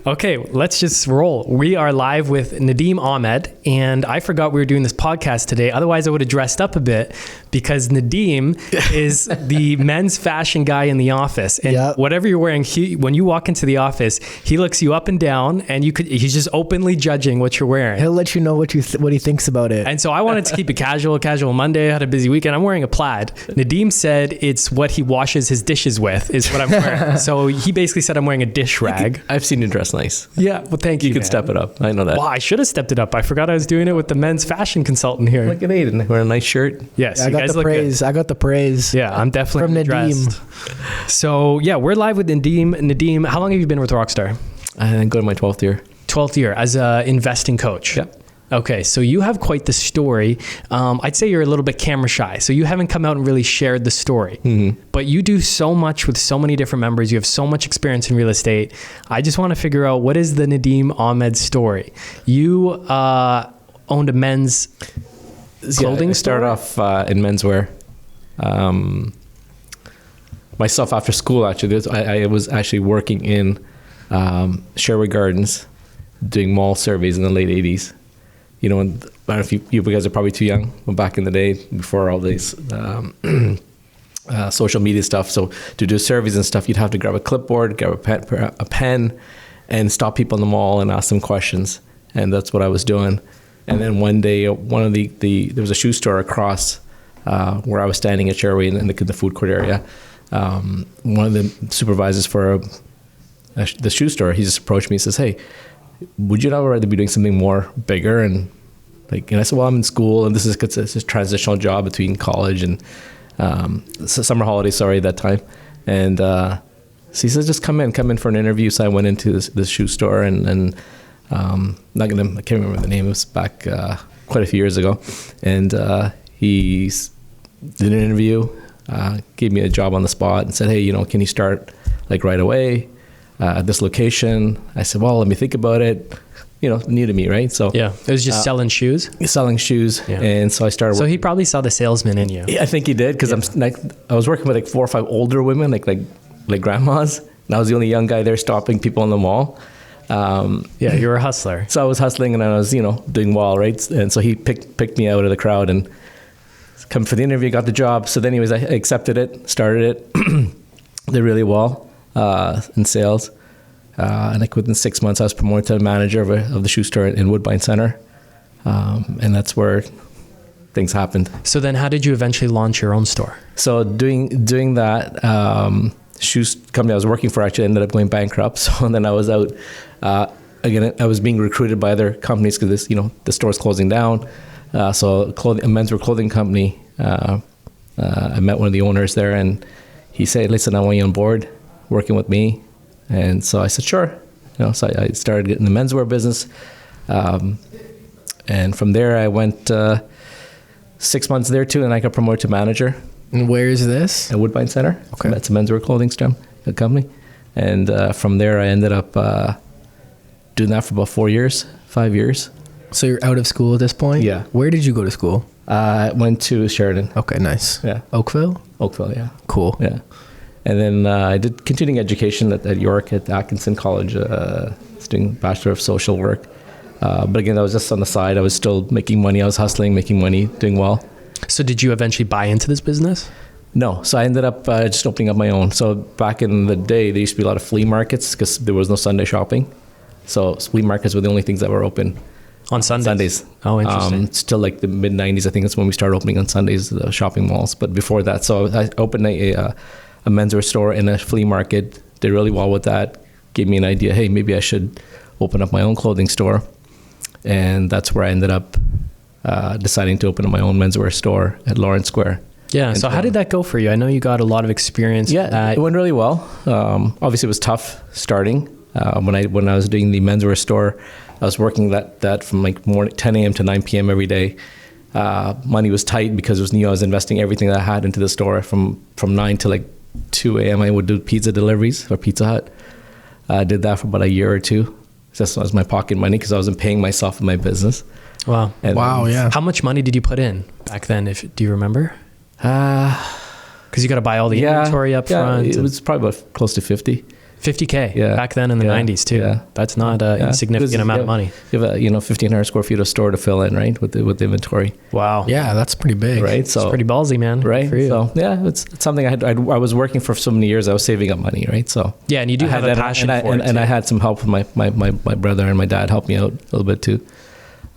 Okay, let's just roll. We are live with Nadeem Ahmed, and I forgot we were doing this podcast today. Otherwise, I would have dressed up a bit because Nadeem is the men's fashion guy in the office. And whatever you're wearing, when you walk into the office, he looks you up and down, and he's just openly judging what you're wearing. He'll let you know what he thinks about it. And so I wanted to keep it casual Monday. I had a busy weekend. I'm wearing a plaid. Nadeem said it's what he washes his dishes with is what I'm wearing. So he basically said I'm wearing a dish rag. I've seen you dress nice. Yeah, well, thank you. You can step it up. I know that. Well, I should have stepped it up. I forgot I was doing it with the men's fashion consultant here. Look at Aiden wearing a nice shirt. Yes, I got the praise. I got the praise. Yeah, I'm definitely from Nadeem. dressed. So yeah, we're live with Nadeem. Nadeem, how long have you been with Rockstar? I go to my 12th year. 12th year as a investing coach. Yeah. Okay, so you have quite the story. I'd say you're a little bit camera shy, so you haven't come out and really shared the story. Mm-hmm. But you do so much with so many different members. You have so much experience in real estate. I just want to figure out, what is the Nadeem Ahmed story? You owned a men's clothing store? I started off in menswear. Myself, after school, actually, I was actually working in Sherwood Gardens, doing mall surveys in the late 80s. You know, and I don't know if you guys are probably too young, but back in the day, before all these social media stuff. So to do surveys and stuff, you'd have to grab a clipboard, grab a pen, and stop people in the mall and ask them questions. And that's what I was doing. And then one day, there was a shoe store across where I was standing at Sherway in the food court area. One of the supervisors for the shoe store, he just approached me and says, "Hey, would you not rather be doing something more bigger?" And I said, "Well, I'm in school, and this is a transitional job between college and summer holidays, at that time." And so he says, "Just come in for an interview." So I went into this shoe store, and I can't remember the name. It was back quite a few years ago, and he did an interview, gave me a job on the spot, and said, "Hey, can you start right away at this location?" I said, "Well, let me think about it." New to me, right? So yeah, it was just selling shoes. Yeah. And so I started. So he probably saw the salesman in you. Yeah, I think he did, because I was working with 4 or 5 older women, like grandmas, and I was the only young guy there stopping people in the mall. Yeah, you were a hustler. So I was hustling, and I was doing well, right? And so he picked me out of the crowd and come for the interview, got the job. So then I accepted it, started it, did really well in sales. And within 6 months, I was promoted to manager of the shoe store in Woodbine Center. And that's where things happened. So then how did you eventually launch your own store? So doing that, shoes company I was working for actually ended up going bankrupt. So then I was out, again, I was being recruited by other companies because the store's closing down. So a menswear clothing company, I met one of the owners there, and he said, "Listen, I want you on board working with me." And so I said, "Sure." So I started getting the menswear business. And from there I went 6 months there too, and I got promoted to manager. And where is this? At Woodbine Center. Okay. That's a menswear clothing company. And from there I ended up doing that for about 5 years. So you're out of school at this point? Yeah. Where did you go to school? I went to Sheridan. Okay, nice. Yeah. Oakville, yeah. Cool. Yeah. And then I did continuing education at York at Atkinson College, doing Bachelor of Social Work. But again, that was just on the side. I was still making money. I was hustling, making money, doing well. So did you eventually buy into this business? No. So I ended up just opening up my own. So back in the day, there used to be a lot of flea markets because there was no Sunday shopping. So flea markets were the only things that were open. On Sundays? Oh, interesting. Still the mid 90s, I think that's when we started opening on Sundays, the shopping malls. But before that, so I opened a menswear store in a flea market, did really well with that, gave me an idea, hey, maybe I should open up my own clothing store. And that's where I ended up deciding to open up my own menswear store at Lawrence Square. Yeah, so how did that go for you? I know you got a lot of experience. Yeah, it went really well. Obviously, it was tough starting. When I was doing the menswear store, I was working that from morning 10 a.m. to 9 p.m. every day. Money was tight because I was investing everything that I had into the store. From 9 to 2 a.m. I would do pizza deliveries for Pizza Hut. I did that for about a year or two. That was my pocket money because I wasn't paying myself in my business. Wow. Yeah. How much money did you put in back then? Do you remember? Because you got to buy all the inventory up front. It was probably about close to 50. 50K Yeah. back then in the Yeah. 90s too. Yeah. That's not a Yeah. insignificant Because amount of money. You have a 1,500 square feet of store to fill in, right, with the inventory, Wow. Yeah, that's pretty big. right? It's pretty ballsy, man. right. For you. So yeah, it's something I was working for so many years. I was saving up money, right? So Yeah, and you do I have had a that- passion and I, for and, it. and too. I had some help with my brother and my dad helped me out a little bit too.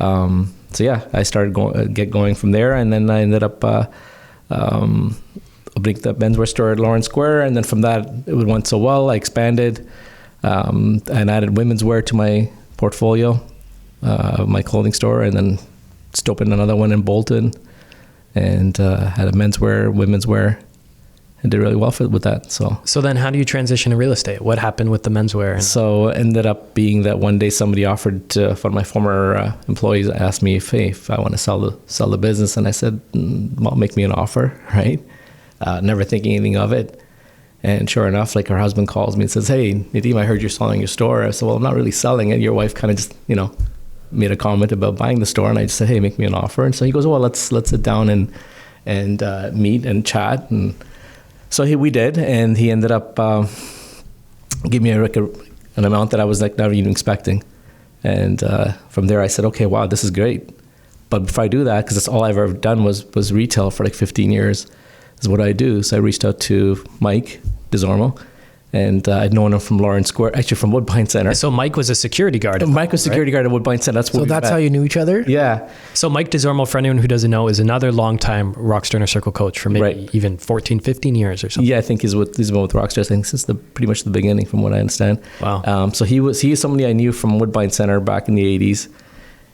So yeah, I started get going from there, and then I ended up opening the menswear store at Lawrence Square, and then from that it went so well, I expanded and added women's wear to my portfolio, my clothing store, and then just opened another one in Bolton, and had a menswear, women's wear, and did really well with that. So then how do you transition to real estate? What happened with the menswear? And So ended up being that one day somebody offered to, one of my former employees asked me if I want to sell the business, and I said, well, make me an offer, right? Never thinking anything of it. And sure enough, like her husband calls me and says, hey, Nadeem, I heard you're selling your store. I said, well, I'm not really selling it. Your wife kind of just, made a comment about buying the store, and I just said, hey, make me an offer. And so he goes, well, let's sit down and meet and chat. And so we did, and he ended up giving me an amount that I was like not even expecting. And from there I said, okay, wow, this is great. But before I do that, because that's all I've ever done was retail for like 15 years, is what I do. So I reached out to Mike DeZormo, and I'd known him from Lawrence Square, actually from Woodbine Center. so Mike was a security guard. at Mike was the time, security guard at Woodbine Center. That's So that's how you knew each other? Yeah. right? So Mike DeZormo, for anyone who doesn't know, is another longtime Rockstar Inner Circle coach for maybe Right. even 14, 15 years or something. Yeah, I think he's been with Rockstar, I think, since pretty much the beginning, from what I understand. Wow. So he's somebody I knew from Woodbine Center back in the 80s.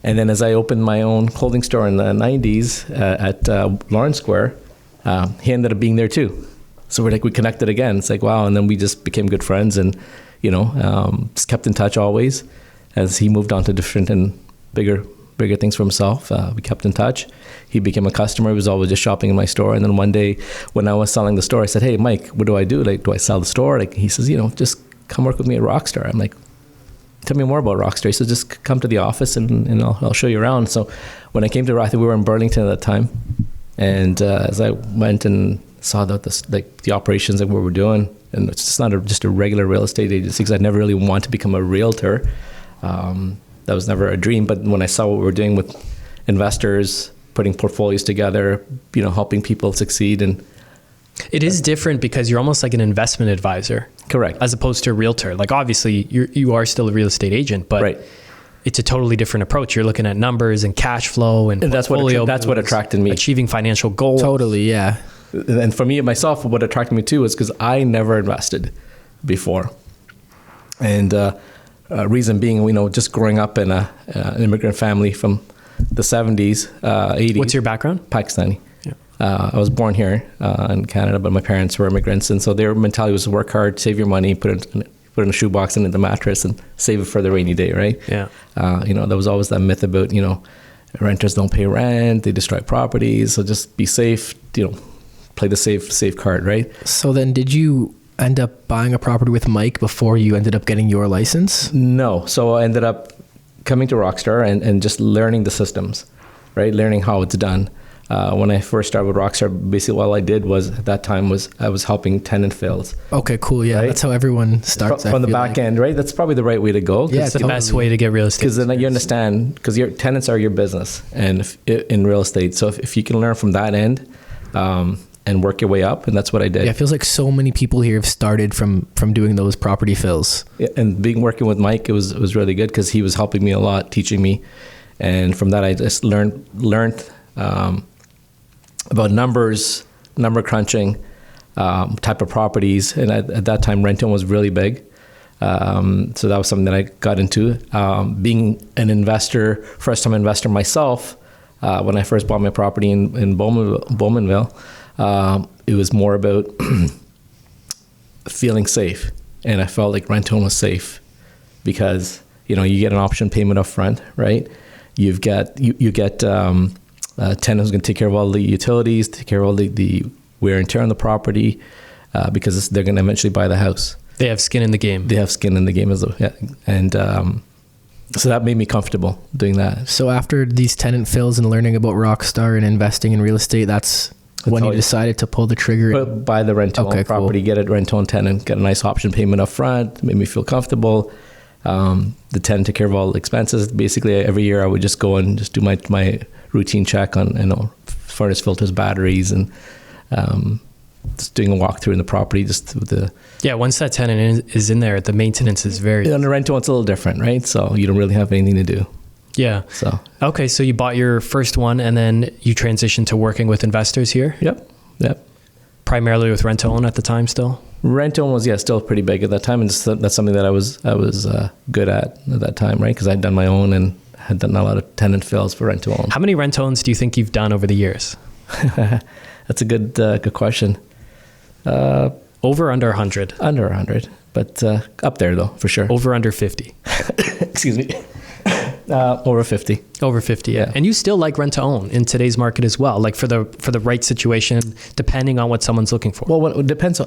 And then as I opened my own clothing store in the 90s at Lawrence Square, he ended up being there too. So we connected again. It's like, wow. And then we just became good friends, and, just kept in touch always. As he moved on to different and bigger things for himself, we kept in touch. He became a customer. He was always just shopping in my store. And then one day when I was selling the store, I said, hey, Mike, what do I do? Like, do I sell the store? Like, he says, just come work with me at Rockstar. I'm like, tell me more about Rockstar. He said, just come to the office and I'll show you around. So when I came to Rockstar, we were in Burlington at that time. And as I went and saw the operations that we were doing, and it's just not just a regular real estate agency, because I never really wanted to become a realtor. That was never a dream. But when I saw what we were doing with investors, putting portfolios together, helping people succeed, and It is different because you're almost like an investment advisor. correct. As opposed to a realtor. Like obviously you are still a real estate agent, but Right. it's a totally different approach. You're looking at numbers and cash flow and And that's what portfolio what moves, attracted me. achieving financial goals. Totally, yeah. And for me, myself, what attracted me too was because I never invested before. And reason being, just growing up in an immigrant family from the 70s, 80s. What's your background? Pakistani. Yeah. I was born here in Canada, but my parents were immigrants. And so their mentality was to work hard, save your money, put it in a shoebox and in the mattress, and save it for the rainy day, right? Yeah. There was always that myth about, renters don't pay rent, they destroy properties, so just be safe, play the safe card, right? So then did you end up buying a property with Mike before you ended up getting your license? No. So I ended up coming to Rockstar and just learning the systems, right? Learning how it's done. When I first started with Rockstar, basically all I did was at that time was I was helping tenant fills. Okay, cool. Yeah, Right? that's how everyone starts. I From the feel back like. end, right? That's probably the right way to go. Yeah, It's the best totally. way to get real estate. Because then you understand, because your tenants are your business and in real estate. So if you can learn from that end and work your way up, and that's what I did. Yeah, it feels like so many people here have started from doing those property fills. Yeah, and working with Mike, it was really good because he was helping me a lot, teaching me, and from that I just learned about numbers, number crunching, type of properties, and at that time renting was really big. So that was something that I got into. Being an investor, first-time investor myself, when I first bought my property in Bowmanville, it was more about feeling safe, and I felt like rent home was safe because you get an option payment up front, right? You get a tenant who's going to take care of all the utilities, take care of all the wear and tear on the property, because they're going to eventually buy the house. They have skin in the game. They have skin in the game as well, yeah. And so that made me comfortable doing that. So after these tenant fills and learning about Rockstar and investing in real estate, that's when you always- decided to pull the trigger? But buy the rent-to-own Okay, cool. property, get a rent-to-own tenant, get a nice option payment up front, made me feel comfortable. The tenant took care of all the expenses. Basically, every year I would just go and just do my routine check on, furnace filters, batteries, and just doing a walkthrough in the property. Just with the Once that tenant is in there, the maintenance is very. on the rent-to-own, it's a little different, right? So you don't really have anything to do. Yeah. So Okay, so you bought your first one, and then you transitioned to working with investors here, yep. primarily with rent-to-own at the time still? Rent-to-own was still pretty big at that time, and that's something that I was good at that time, right? Because I'd done my own and had done a lot of tenant fills for rent-to-own. How many rent-to-owns do you think you've done over the years? That's a good question. Over or under 100? Under 100, but up there though for sure. Over under 50? Excuse me. Over 50. Over 50, yeah. And you still like rent-to-own in today's market as well, like for the right situation, depending on what someone's looking for. Well, it depends.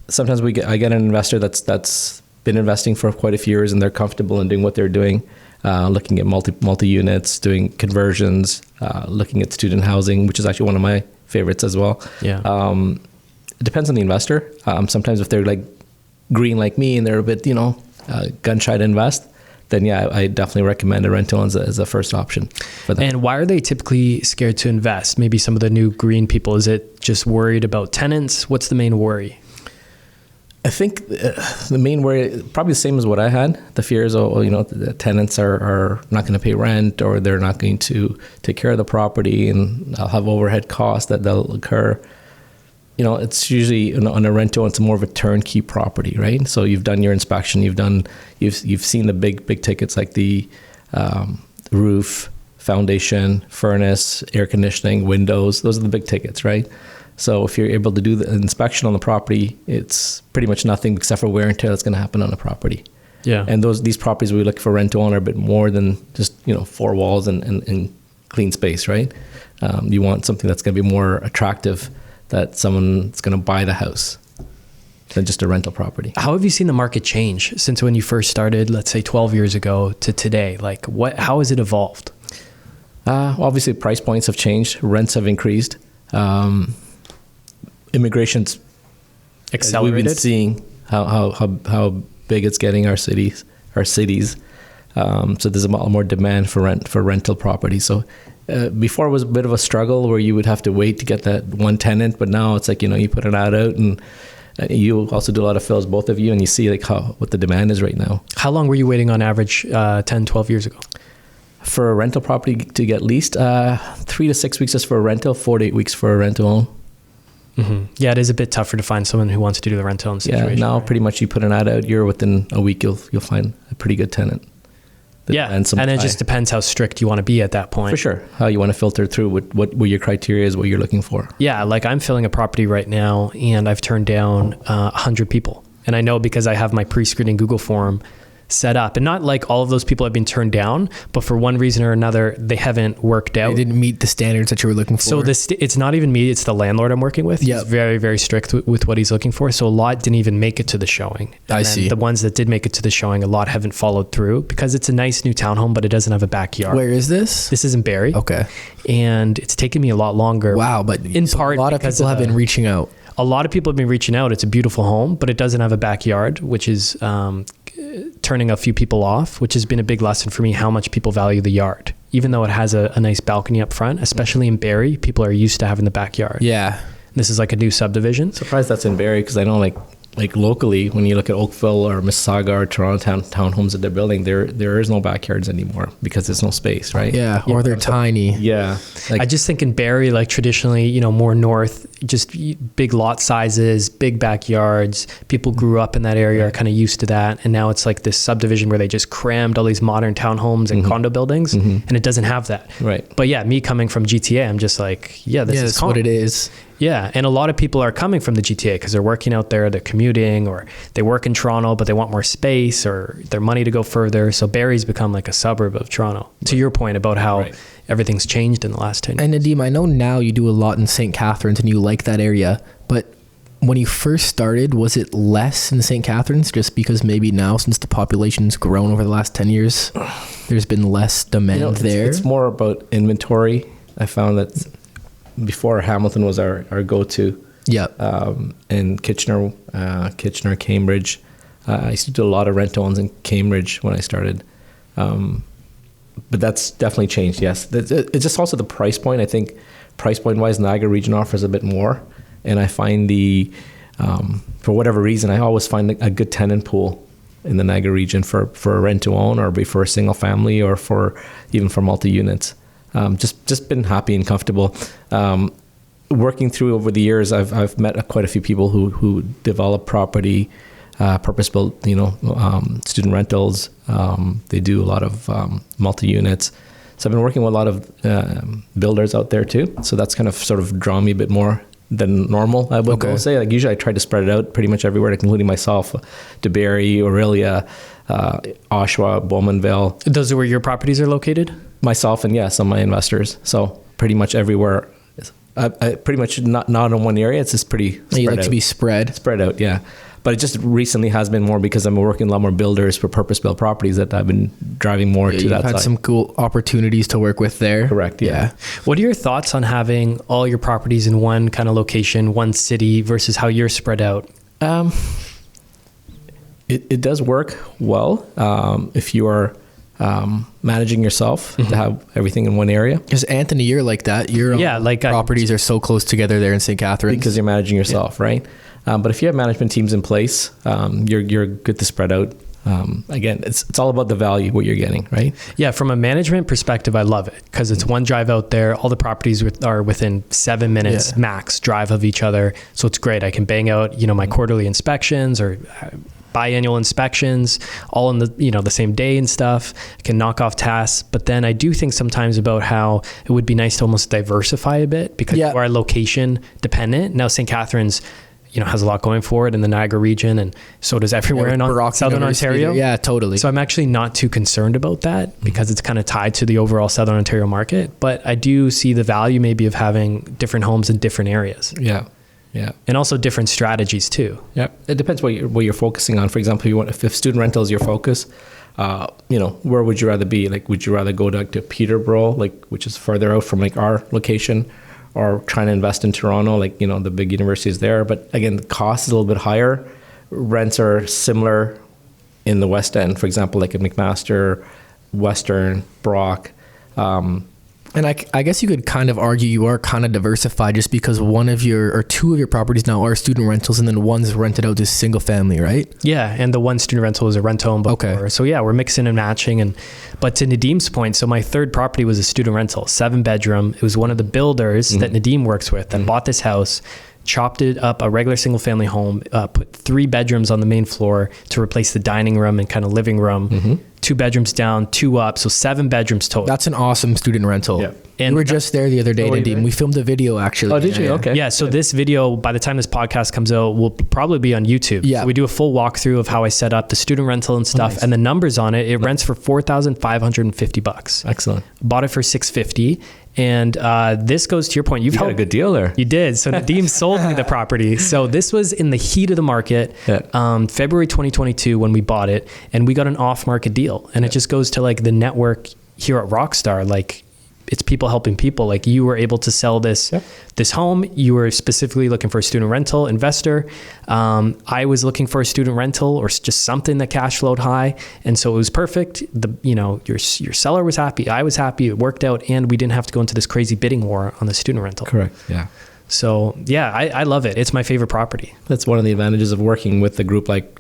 Sometimes I get an investor that's been investing for quite a few years and they're comfortable in doing what they're doing, looking at multi units, doing conversions, looking at student housing, which is actually one of my favorites as well. Yeah. It depends on the investor. Sometimes if they're like green like me and they're a bit, gun shy to invest, then I definitely recommend a rent-to-own as a first option for them. And why are they typically scared to invest? Maybe some of the new green people, is it just worried about tenants? What's the main worry? I think the main worry, probably the same as what I had. The fears, the tenants are not going to pay rent, or they're not going to take care of the property, and I'll have overhead costs that'll occur. It's usually on a rent-to-own, it's more of a turnkey property, right? So you've done your inspection, you've seen the big tickets like the roof, foundation, furnace, air conditioning, windows. Those are the big tickets, right? So if you're able to do the inspection on the property, it's pretty much nothing except for wear and tear that's going to happen on the property. Yeah. And these properties we look for rent-to-own are a bit more than just four walls and clean space, right? You want something that's going to be more attractive, that someone's going to buy the house than just a rental property. How have you seen the market change since when you first started, let's say 12 years ago to today? Like how has it evolved? Obviously price points have changed. Rents have increased. Immigration's Accelerated? We've been seeing how big it's getting our cities. So there's a lot more demand for rental property. So before it was a bit of a struggle where you would have to wait to get that one tenant, but now it's like, you put an ad out and you also do a lot of fills, both of you, and you see like what the demand is right now. How long were you waiting on average 10, 12 years ago? For a rental property to get leased, 3 to 6 weeks is for a rental, 4 to 8 weeks for a rent-to-own. Mm-hmm. Yeah, it is a bit tougher to find someone who wants to do the rent-to-own situation. Yeah, now right? pretty much you put an ad out, within a week you'll find a pretty good tenant. Yeah, and it just depends how strict you want to be at that point. For sure, how you want to filter through what your criteria is, what you're looking for. Yeah, like I'm filling a property right now, and I've turned down 100 people. And I know because I have my pre-screening Google form set up, and not like all of those people have been turned down, but for one reason or another, they haven't worked out. They didn't meet the standards that you were looking for. So it's not even me, it's the landlord I'm working with. Yep. He's very, very strict with what he's looking for. So a lot didn't even make it to the showing. And I then see. The ones that did make it to the showing, a lot haven't followed through because it's a nice new townhome, but it doesn't have a backyard. Where is this? This is in Barrie. Okay. And it's taken me a lot longer. Wow, but in part a lot of because people have been reaching out. A lot of people have been reaching out. It's a beautiful home, but it doesn't have a backyard, which is turning a few people off, which has been a big lesson for me, how much people value the yard. Even though it has a nice balcony up front, especially in Barrie, people are used to having the backyard. Yeah. This is like a new subdivision. Surprised that's in Barrie, because I know like locally, when you look at Oakville or Mississauga or Toronto townhomes that they're building, there is no backyards anymore because there's no space, right? Yeah, or they're tiny. Yeah. I just think in Barrie, like traditionally, more north, just big lot sizes, big backyards. People grew up in that area, are kind of used to that. And now it's like this subdivision where they just crammed all these modern townhomes and condo buildings, and it doesn't have that. Right. But yeah, me coming from GTA, I'm just like, this is that's what it is. Yeah, and a lot of people are coming from the GTA because they're working out there, they're commuting, or they work in Toronto, but they want more space or their money to go further. So Barrie's become like a suburb of Toronto. Right. To your point about how everything's changed in the last 10 years. And Nadeem, I know now you do a lot in St Catharines and you like that area, but when you first started, was it less in St Catharines just because maybe now, since the population's grown over the last 10 years, there's been less demand there? It's more about inventory. I found that before Hamilton was our go-to. Yeah. And Kitchener, Cambridge. I used to do a lot of rent-to-owns in Cambridge when I started. But that's definitely changed, yes. It's just also the price point. I think price point-wise, Niagara region offers a bit more. And I find for whatever reason, I always find a good tenant pool in the Niagara region for a rent-to-own or for a single family or even for multi-units. Just been happy and comfortable. Working through over the years, I've met quite a few people who develop property, purpose-built, student rentals. They do a lot of multi-units. So I've been working with a lot of builders out there too. So that's kind of sort of drawn me a bit more than normal, I would say. Like usually I try to spread it out pretty much everywhere, including myself, DeBerry, Aurelia, Oshawa, Bowmanville. Those are where your properties are located? Myself and some of my investors. So pretty much everywhere. I pretty much not in one area. It's just pretty spread You like out. to be spread out, yeah. But it just recently has been more because I'm working a lot more builders for purpose-built properties that I've been driving more to that You've side. had some cool opportunities to work with there. Correct, yeah. What are your thoughts on having all your properties in one kind of location, one city, versus how you're spread out? It does work well if you are managing yourself to have everything in one area. Because Anthony, you're like that. Your properties are so close together there in St. Catharines. Because you're managing yourself, right? But if you have management teams in place, you're good to spread out. Again, it's all about the value, what you're getting, right? Yeah, from a management perspective, I love it because it's one drive out there. All the properties are within 7 minutes max drive of each other. So it's great. I can bang out, my quarterly inspections or biannual inspections all in the same day and stuff. I can knock off tasks. But then I do think sometimes about how it would be nice to almost diversify a bit because you are location dependent. Now, St. Catharines, has a lot going for it in the Niagara region, and so does everywhere in Southern Ontario. Yeah, totally. So I'm actually not too concerned about that because it's kind of tied to the overall Southern Ontario market. But I do see the value maybe of having different homes in different areas. Yeah. And also different strategies too. Yeah. It depends what you're focusing on. For example, if student rental is your focus, where would you rather be? Like, would you rather go to Peterborough, which is further out from our location, or trying to invest in Toronto, the big universities there? But again, the cost is a little bit higher. Rents are similar in the West End, for example, like at McMaster, Western, Brock. And I guess you could kind of argue you are kind of diversified just because two of your properties now are student rentals and then one's rented out to single family, right? Yeah, and the one student rental is a rent home before. Okay. So yeah, we're mixing and matching. But to Nadeem's point, so my third property was a student rental, 7-bedroom. It was one of the builders that Nadeem works with that bought this house, chopped it up, a regular single family home, put 3 bedrooms on the main floor to replace the dining room and kind of living room. 2 bedrooms down, 2 up, so 7 bedrooms total. That's an awesome student rental. Yeah. And we were just there the other day, Nadeem. We filmed a video actually. Oh, did you? Okay. Yeah, so this video, by the time this podcast comes out, will probably be on YouTube. Yeah. So we do a full walkthrough of how I set up the student rental and stuff, and the numbers on it. It rents for $4,550. Excellent. Bought it for $650. And this goes to your point. You got a good deal there. You did. So Nadeem sold me the property. So this was in the heat of the market, February 2022 when we bought it, and we got an off-market deal. And it just goes to the network here at Rockstar. It's people helping people. You were able to sell this home. You were specifically looking for a student rental investor. I was looking for a student rental or just something that cash flowed high, and so it was perfect. Your seller was happy. I was happy. It worked out, and we didn't have to go into this crazy bidding war on the student rental. Correct. Yeah. So yeah, I love it. It's my favorite property. That's one of the advantages of working with a group like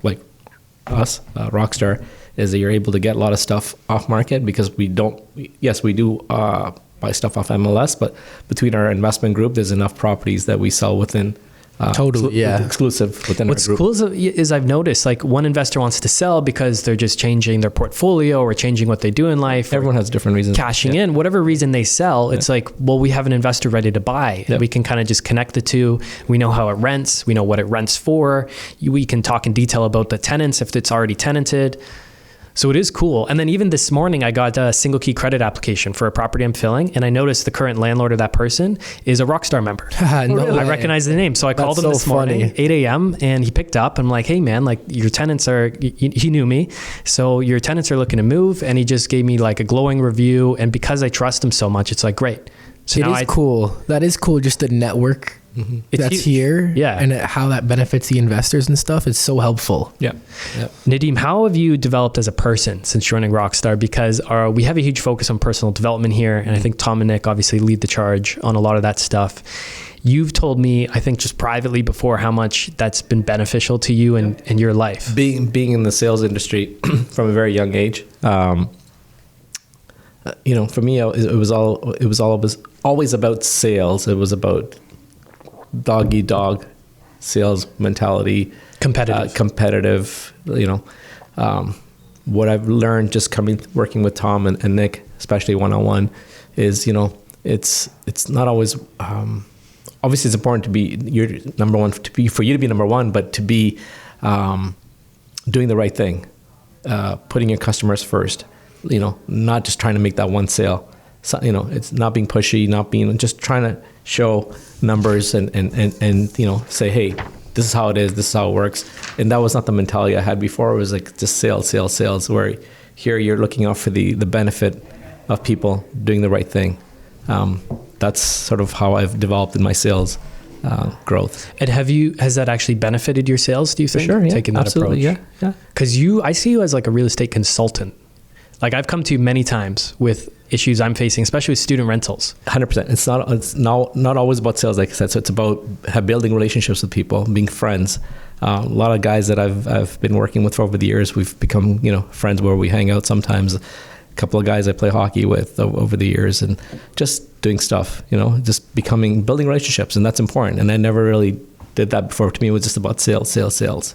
us, Rockstar, is that you're able to get a lot of stuff off market because we do buy stuff off MLS, but between our investment group, there's enough properties that we sell within exclusive within What's our group. cool is I've noticed one investor wants to sell because they're just changing their portfolio or changing what they do in life. Everyone has different reasons. Cashing in, whatever reason they sell, it's we have an investor ready to buy. And we can kind of just connect the two. We know how it rents. We know what it rents for. We can talk in detail about the tenants if it's already tenanted. So it is cool. And then even this morning, I got a single key credit application for a property I'm filling. And I noticed the current landlord of that person is a Rockstar member. I recognize the name. So I called him this morning, 8 a.m. and he picked up. I'm like, hey man, your tenants are, he knew me. So your tenants are looking to move. And he just gave me a glowing review. And because I trust him so much, it's great. So It is cool. That is cool. Just the network that's huge. here, Yeah. and how that benefits the investors and stuff. It's so helpful. Yeah. Nadeem, how have you developed as a person since joining Rockstar? Because we have a huge focus on personal development here, and I think Tom and Nick obviously lead the charge on a lot of that stuff. You've told me, I think just privately before, how much that's been beneficial to you and your life. Being in the sales industry from a very young age, for me, it was always about sales. It was about dog eat dog sales mentality, competitive. What I've learned just working with Tom and Nick, especially one-on-one, is it's not always. Obviously, it's important to be your number one, for you to be number one, but to be doing the right thing, putting your customers first. Not just trying to make that one sale. So, it's not being pushy, just trying to show numbers and say, hey, this is how it is, this is how it works. And that was not the mentality I had before. It was like just sales, where here you're looking out for the benefit of people doing the right thing. That's sort of how I've developed in my sales growth. And has that actually benefited your sales, do you think? For sure, yeah. Taking that Absolutely, approach? Yeah. Because I see you as like a real estate consultant. Like I've come to you many times with issues I'm facing, especially with student rentals. 100%. It's not always about sales, like I said. So it's about building relationships with people, being friends. A lot of guys that I've been working with for over the years, we've become friends where we hang out sometimes. A couple of guys I play hockey with over the years, and just doing stuff. Just building relationships, and that's important. And I never really did that before. To me, it was just about sales.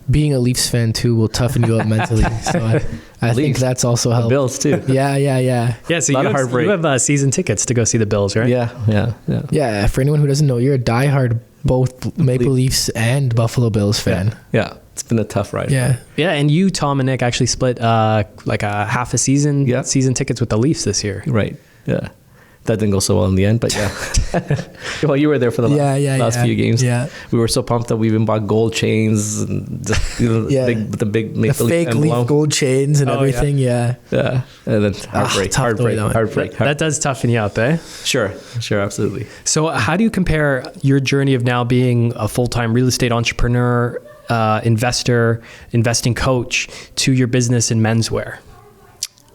Being a Leafs fan too will toughen you up mentally. So I think that's also helped. Bills too. Yeah. Yeah, so you have season tickets to go see the Bills, right? Yeah, for anyone who doesn't know, you're a diehard both Maple Leafs and Buffalo Bills fan. Yeah. It's been a tough ride. Yeah, and you, Tom and Nick, actually split like a half a season tickets with the Leafs this year. Right. Yeah. That didn't go so well in the end, but yeah. Well, you were there for the last few games. Yeah. We were so pumped that we even bought gold chains and just, the big Maple fake Leaf gold chains and everything. Yeah. And then heartbreak. That does toughen you up, eh? Sure, absolutely. So how do you compare your journey of now being a full-time real estate entrepreneur, investor, investing coach, to your business in menswear?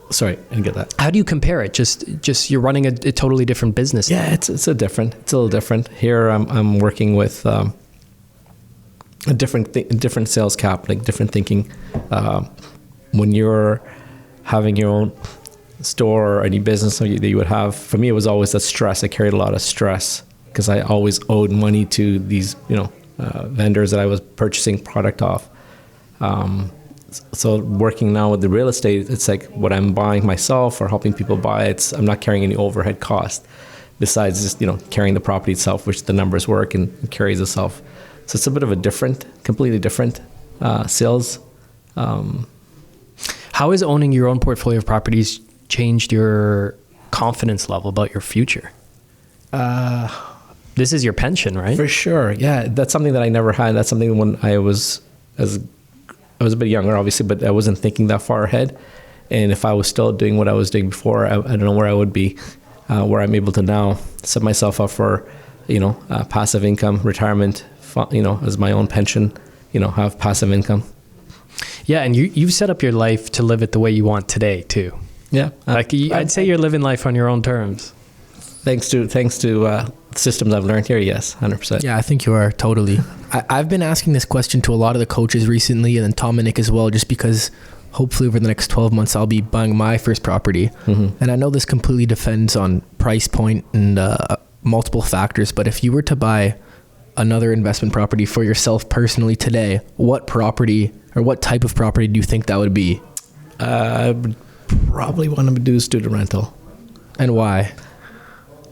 Sorry, I didn't get that. How do you compare it? Just you're running a totally different business. Yeah, it's a little different. Here I'm working with a different sales cap, like different thinking. When you're having your own store or any business that you would have, for me it was always that stress. I carried a lot of stress because I always owed money to these vendors that I was purchasing product off. So working now with the real estate, it's like what I'm buying myself or helping people buy. I'm not carrying any overhead cost besides just carrying the property itself, which the numbers work and carries itself. So it's a bit of a completely different sales. How has owning your own portfolio of properties changed your confidence level about your future? This is your pension, right? For sure, yeah. That's something that I never had. That's something when I was a bit younger, obviously, but I wasn't thinking that far ahead. And if I was still doing what I was doing before, I don't know where I would be, where I'm able to now set myself up for, passive income, retirement, as my own pension, have passive income. Yeah, and you've set up your life to live it the way you want today too. Yeah, I'd say you're living life on your own terms. Thanks to systems I've learned here, yes, 100%. Yeah, I think you are, totally. I've been asking this question to a lot of the coaches recently, and then Tom and Nick as well, just because hopefully over the next 12 months I'll be buying my first property. Mm-hmm. And I know this completely depends on price point and multiple factors, but if you were to buy another investment property for yourself personally today, what property or what type of property do you think that would be? I would probably want to do student rental. And why?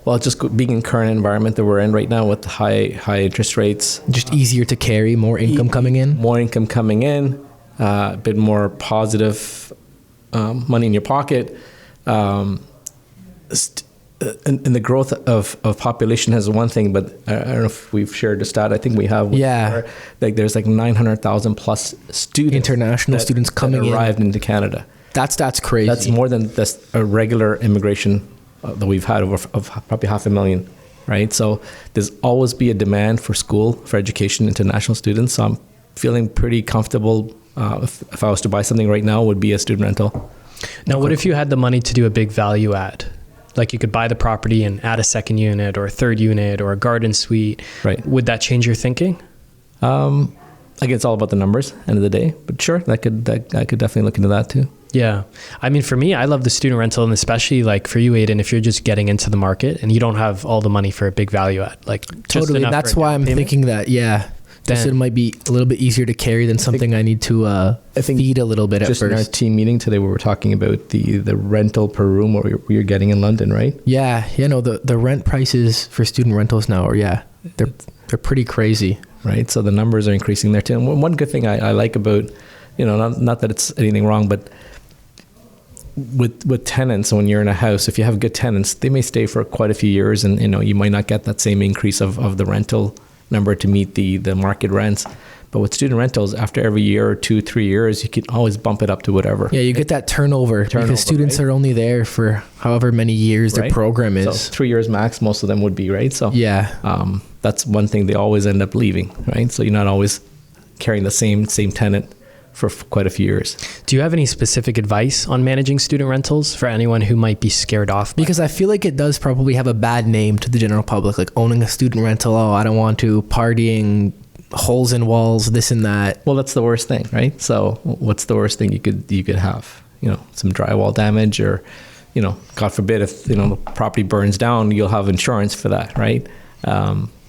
Well, just being in current environment that we're in right now with high interest rates. Just easier to carry, more income coming in? More income coming in, a bit more positive money in your pocket. And the growth of population has one thing, but I don't know if we've shared the stat. I think we have. Yeah. There's 900,000 plus students. International students coming in. Arrived into Canada. That's crazy. That's more than a regular immigration that we've had of probably 500,000, right? So there's always be a demand for school, for education, international students. So I'm feeling pretty comfortable. If I was to buy something right now, it would be a student rental. Now, what if you had the money to do a big value add? Like you could buy the property and add a second unit or a third unit or a garden suite. Right. Would that change your thinking? Again, it's all about the numbers, end of the day. But sure, I could definitely look into that too. Yeah. I mean, for me, I love the student rental, and especially like for you, Aiden, if you're just getting into the market and you don't have all the money for a big value add, like Totally. That's why I'm thinking that, this it might be a little bit easier to carry than something I need to feed a little bit at first. Just in our team meeting today, we were talking about the rental per room what you're getting in London, right? Yeah. The rent prices for student rentals now are, they're pretty crazy. Right. So the numbers are increasing there too. And one good thing I like about, not that it's anything wrong, but with tenants, when you're in a house, if you have good tenants, they may stay for quite a few years, and you might not get that same increase of the rental number to meet the market rents. But with student rentals, after every year or 2-3 years, you can always bump it up to whatever. Yeah, you get that turnover because students right? are only there for however many years their program is. So 3 years max, most of them would be, right? So that's one thing, they always end up leaving, right? So you're not always carrying the same tenant for quite a few years. Do you have any specific advice on managing student rentals for anyone who might be scared off? Because I feel like it does probably have a bad name to the general public, like owning a student rental. Oh, I don't want to, partying, holes in walls, this and that. Well, that's the worst thing, right? So what's the worst thing you could have? Some drywall damage, or God forbid, if the property burns down, you'll have insurance for that, right?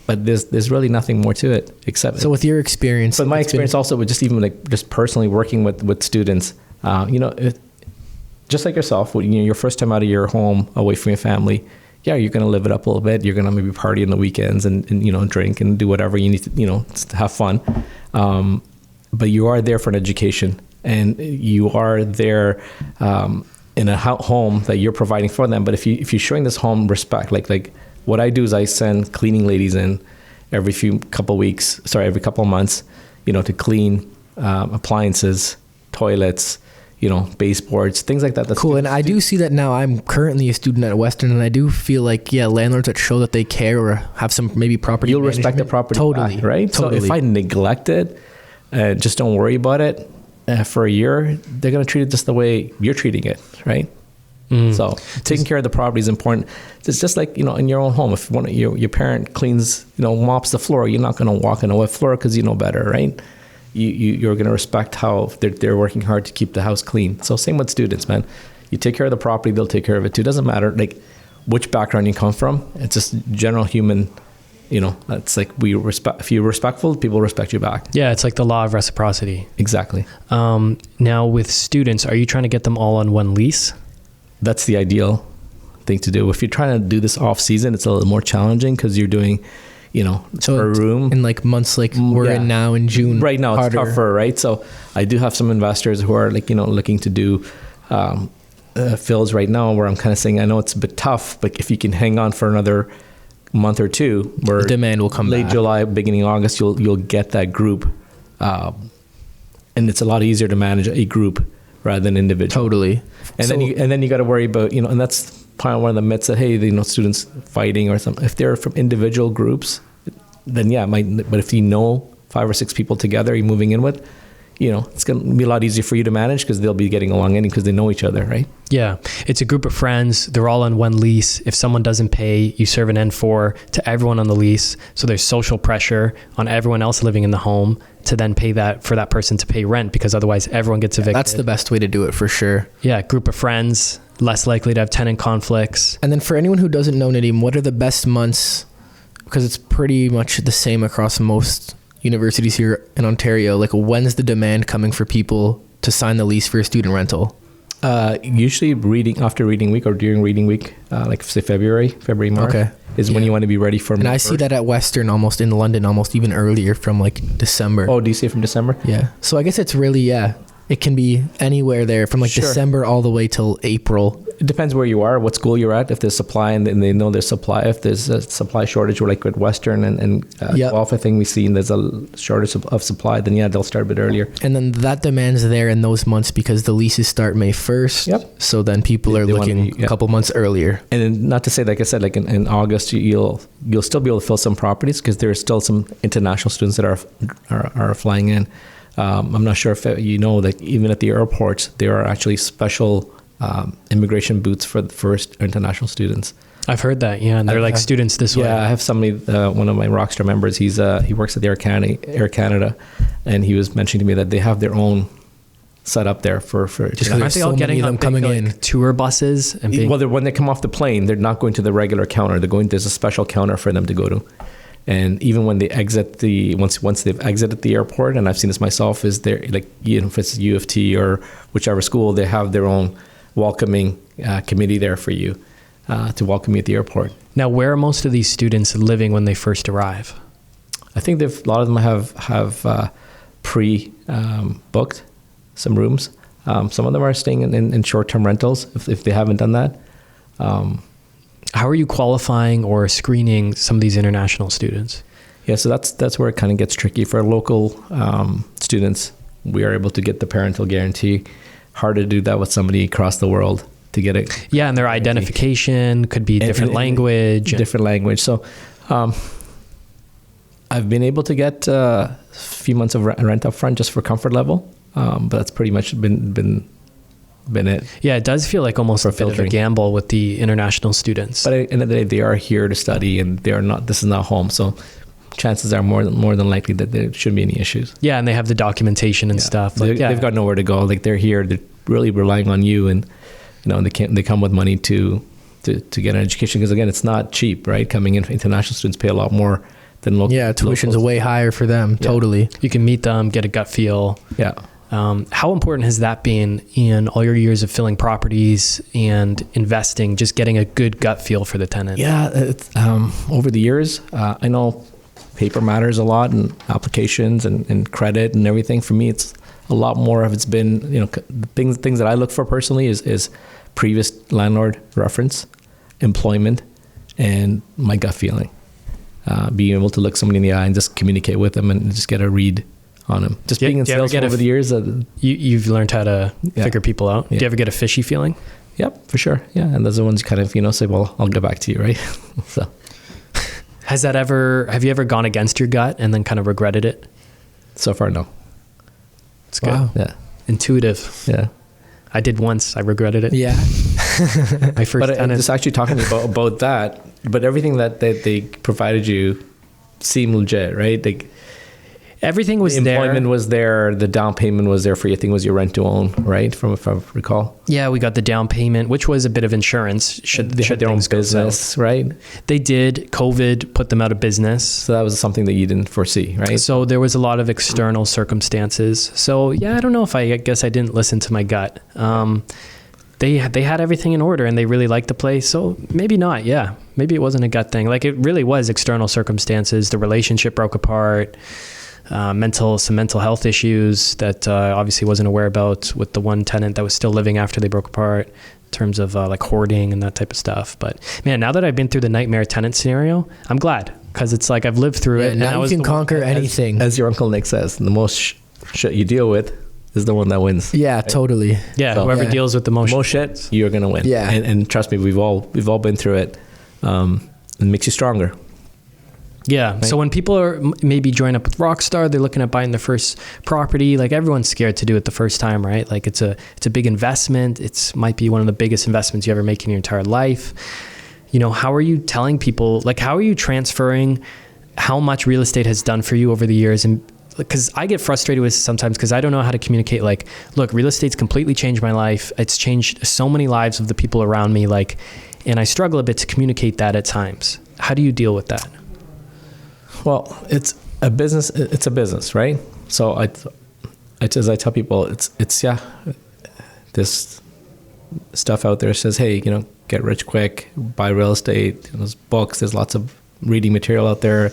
But there's really nothing more to it except. So with your experience, but my experience also with just personally working with students, just like yourself, when your first time out of your home, away from your family, you're going to live it up a little bit. You're going to maybe party on the weekends and drink and do whatever you need to have fun. But you are there for an education, and you are there in a home that you're providing for them. But if you're showing this home respect, like what I do is I send cleaning ladies in every couple of months, to clean appliances, toilets, baseboards, things like that. That's cool. And I do see that now. I'm currently a student at Western, and I do feel like, landlords that show that they care or have some maybe property You'll management. respect the property Totally. back, right? Totally. So if I neglect it, just don't worry about it for a year, they're going to treat it just the way you're treating it, right? So taking care of the property is important. It's just like, in your own home. If your parent cleans, mops the floor, you're not going to walk on a wet floor because you know better, right? You're going to respect how they're working hard to keep the house clean. So same with students, man. You take care of the property, they'll take care of it too. It doesn't matter which background you come from. It's just general human, it's like if you're respectful, people respect you back. Yeah, it's like the law of reciprocity. Exactly. Now with students, are you trying to get them all on one lease? That's the ideal thing to do. If you're trying to do this off season, it's a little more challenging because you're doing, so per room. In months we're in now in June. Right now it's tougher, right? So I do have some investors who are looking to do fills right now, where I'm kind of saying, I know it's a bit tough, but if you can hang on for another month or two, where the demand will come late back. July, beginning August, you'll get that group. And it's a lot easier to manage a group rather than individual. Totally. And then you got to worry about, and that's probably one of the myths that, hey, students fighting or something. If they're from individual groups, then it might, but if 5 or 6 people together you're moving in with, it's going to be a lot easier for you to manage because they'll be getting along because they know each other, right? Yeah. It's a group of friends. They're all on one lease. If someone doesn't pay, you serve an N4 to everyone on the lease. So there's social pressure on everyone else living in the home to then pay for that person to pay rent, because otherwise everyone gets evicted. That's the best way to do it for sure. Yeah. Group of friends, less likely to have tenant conflicts. And then for anyone who doesn't know, Nadeem, what are the best months? Because it's pretty much the same across most universities here in Ontario. When's the demand coming for people to sign the lease for a student rental? Usually after reading week or during reading week, say February, March, when you want to be ready for. And I see that at Western, almost in London, almost even earlier from December. Oh, do you say from December? Yeah. So I guess it's really, it can be anywhere there from December all the way till April. it depends where you are, what school you're at. If there's supply and they know there's supply, if there's a supply shortage, or like with Western and Yep. Guelph, I think we've seen there's a shortage of supply, then yeah, they'll start a bit earlier. And then that demand's there in those months because the leases start May 1st. Yep. So then people are They wanna looking be- yeah. a couple months earlier. And then not to say, like I said, like in August, you'll still be able to fill some properties because there are still some international students that are flying in. I'm not sure if you know that even at the airports, there are actually special immigration booths for the first international students. I've heard that. Yeah. And they're like students this way. Yeah, I have somebody, one of my Rockstar members, he works at the Air Canada, and he was mentioning to me that they have their own set up there for Just Aren't there's they all so getting many of on them coming big, like, in. tour buses and being, well, when they come off the plane, they're not going to the regular counter. There's a special counter for them to go to. And even when they exit once they've exited the airport, and I've seen this myself, is there, like, you know, if it's U of T or whichever school, they have their own welcoming committee there for you to welcome you at the airport. now where are most of these students living when they first arrive? I think a lot of them have pre-booked some rooms. Some of them are staying in short-term rentals if they haven't done that. How are you qualifying or screening some of these international students? Yeah, so that's where it kind of gets tricky. For local students, we are able to get the parental guarantee. Hard to do that with somebody across the world to get it. Yeah, and their identification could be different language. Different language. So I've been able to get a few months of rent up front just for comfort level, but that's pretty much been it. Yeah, it does feel like almost a bit of a filtering. gamble with the international students. But at the end of the day, they are here to study, and they are not. This is not home, so chances are more than likely that there shouldn't be any issues. Yeah, and they have the documentation and stuff. Like, They've got nowhere to go. Like, they're here. They're really relying on you, and you know they come with money to get an education, because again, it's not cheap, right? Coming in, international students pay a lot more than local. Yeah, tuition's locals. way higher for them. Yeah. Totally. you can meet them, get a gut feel. Yeah. How important has that been in all your years of filling properties and investing, just getting a good gut feel for the tenant? Yeah, it's, over the years, I know paper matters a lot, and applications and credit and everything. For me, it's a lot more of it's been, you know, things that I look for personally is previous landlord reference, employment, and my gut feeling. Being able to look somebody in the eye and just communicate with them and just get a read on them. Just being in do you ever sales get over the years. You've learned how to Yeah. figure people out. Yeah. Do you ever get a fishy feeling? Yep, for sure. Yeah, and those are the ones you kind of, you know, say, well, I'll get back to you, right? So. Have you ever gone against your gut and then kind of regretted it? So far, no. It's good. Wow. Yeah, Intuitive. yeah. I did once. I regretted it. Yeah. My first But tenant. just actually talking about that, but everything that they provided you seemed legit, right? Like, Everything was the employment there. was there, the down payment was there for you. I think it was your rent to own, right? From if I recall, Yeah, we got the down payment, which was a bit of insurance. Should they had their own things go south. business, right? They did. COVID put them out of business. So that was something that you didn't foresee, right? So there was a lot of external circumstances. So yeah, I don't know if I guess I didn't listen to my gut. They had everything in order and they really liked the place. So maybe not. Yeah, maybe it wasn't a gut thing. Like, it really was external circumstances. The relationship broke apart. Some mental health issues that obviously wasn't aware about with the one tenant that was still living after they broke apart, in terms of like hoarding and that type of stuff. But man, now that I've been through the nightmare tenant scenario, I'm glad, because it's like I've lived through it. And I Now you was can the one- conquer anything. As your Uncle Nick says, the most shit you deal with is the one that wins. Yeah, totally. Yeah, So- whoever Yeah. deals with the most. Most shit, you're gonna win. Yeah. and trust me, we've all been through it. It makes you stronger. Yeah. Right. So when people are maybe join up with Rockstar, they're looking at buying their first property. Like, everyone's scared to do it the first time, right? Like, it's a big investment. It's might be one of the biggest investments you ever make in your entire life. You know, how are you telling people, like, how are you transferring how much real estate has done for you over the years? And because I get frustrated with sometimes, because I don't know how to communicate, like, look, real estate's completely changed my life. It's changed so many lives of the people around me. Like, and I struggle a bit to communicate that at times. How do you deal with that? Well, it's a business. It's a business, right? So as I tell people, it's yeah. This stuff out there says, hey, you know, get rich quick, buy real estate. There's books. There's lots of reading material out there,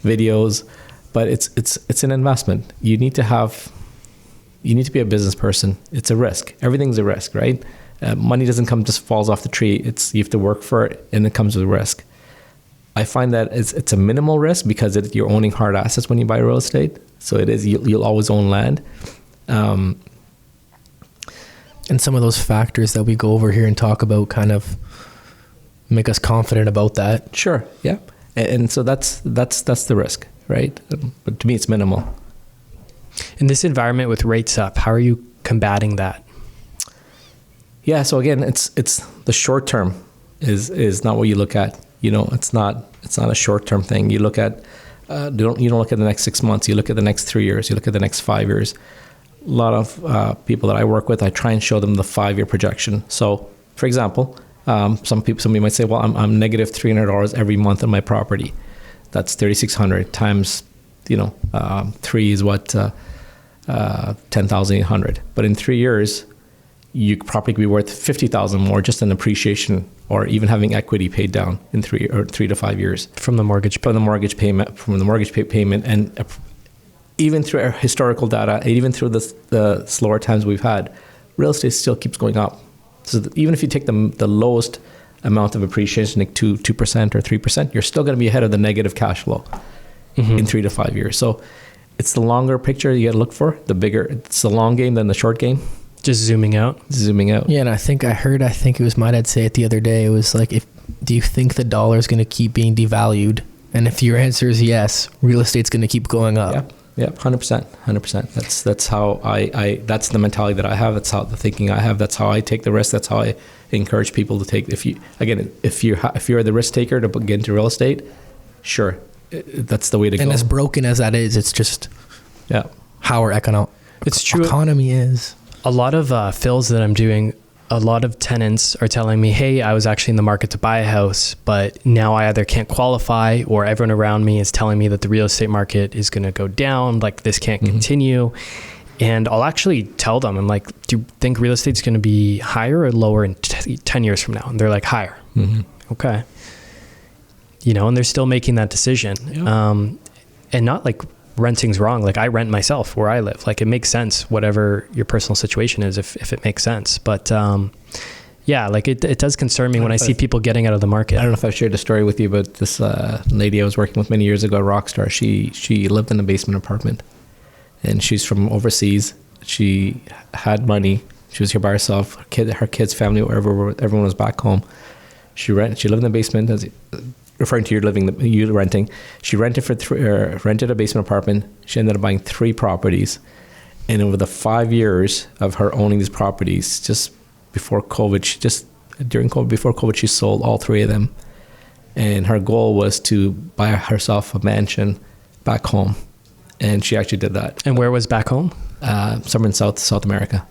videos, but it's an investment. You need to be a business person. It's a risk. Everything's a risk, right? Money doesn't come, just falls off the tree. You have to work for it, and it comes with risk. I find that it's a minimal risk because you're owning hard assets when you buy real estate. So it is, you'll always own land. And some of those factors that we go over here and talk about kind of make us confident about that. Sure. Yeah. And so that's the risk, right? But to me, it's minimal. In this environment with rates up, how are you combating that? Yeah. So again, it's the short term is not what you look at. It's not a short term thing. You look at you don't look at the next 6 months. You look at the next 3 years. You look at the next 5 years. A lot of people that I work with, I try and show them the 5-year projection. So, for example, somebody might say, well, I'm negative $300 every month on my property. That's $3,600 times, 3 is what, $10,800. But in 3 years, you property could be worth $50,000 more just in appreciation, or even having equity paid down in 3 to 5 years From the mortgage payment, and even through our historical data, and even through the slower times we've had, real estate still keeps going up. So even if you take the lowest amount of appreciation, like 2% or 3%, you're still going to be ahead of the negative cash flow in 3 to 5 years. So it's the longer picture you got to look for. It's the long game than the short game. Just zooming out. Yeah, and I think it was my dad say it the other day. It was like, do you think the dollar is going to keep being devalued? And if your answer is yes, real estate's going to keep going up. Yeah, 100%. That's how that's the mentality that I have. That's how the thinking I have. That's how I take the risk. That's how I encourage people to take. If you're the risk taker to get into real estate, sure, that's the way to go. And as broken as that is, it's just how our economy is. A lot of fills that I'm doing, a lot of tenants are telling me, hey, I was actually in the market to buy a house, but now I either can't qualify, or everyone around me is telling me that the real estate market is going to go down, like this can't continue. And I'll actually tell them, I'm like, do you think real estate's going to be higher or lower in 10 years from now? And they're like, higher. Okay. And they're still making that decision. And not like renting's wrong. Like, I rent myself where I live. Like, it makes sense, whatever your personal situation is, if it makes sense. But like it does concern me when I see people getting out of the market. I don't know if I've shared a story with you, but this lady I was working with many years ago, Rockstar, she lived in a basement apartment, and she's from overseas. She had money. She was here by herself. Her kids, family, everyone was back home. She lived in the basement, as referring to you renting. She rented rented a basement apartment. She ended up buying 3 properties, and over the 5 years of her owning these properties, just before COVID, before COVID, she sold all 3 of them, and her goal was to buy herself a mansion back home, and she actually did that. And where was back home? Somewhere in South America.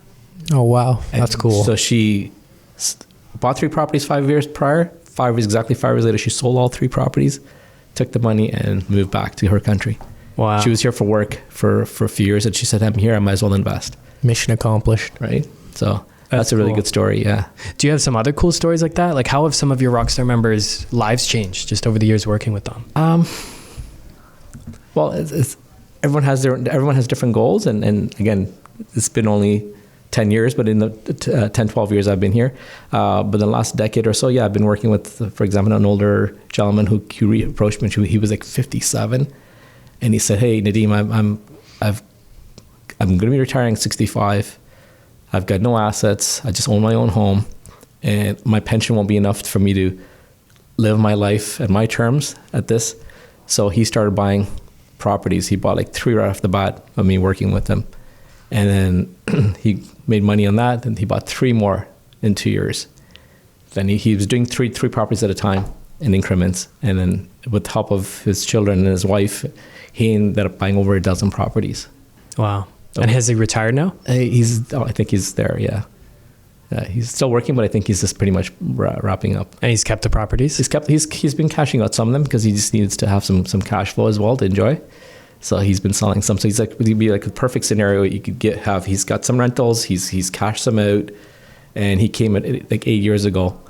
Oh wow, that's cool. So she bought 3 properties 5 years prior. 5 years later, she sold all 3 properties, took the money, and moved back to her country. Wow. She was here for work for a few years, and she said, I'm here, I might as well invest. Mission accomplished. Right? So that's a really good story, yeah. Do you have some other cool stories like that? Like, how have some of your Rockstar members' lives changed just over the years working with them? Well, everyone has different goals, and again, it's been only 10 years, but in the 10, 12 years I've been here. But in the last decade or so, I've been working with, for example, an older gentleman who approached me. He was like 57, and he said, "Hey, Nadeem, I'm going to be retiring 65. I've got no assets. I just own my own home, and my pension won't be enough for me to live my life at my terms at this." So he started buying properties. He bought like 3 right off the bat of me working with him. And then he made money on that, and he bought 3 more in 2 years. Then he was doing three properties at a time in increments. And then with the help of his children and his wife, he ended up buying over 12 properties. Wow. And has he retired now? I think he's there, yeah. He's still working, but I think he's just pretty much wrapping up. And he's kept the properties? He's been cashing out some of them because he just needs to have some cash flow as well to enjoy. So he's been selling some. So he'd be like a perfect scenario you could have. He's got some rentals. He's cashed them out, and he came at like 9 years ago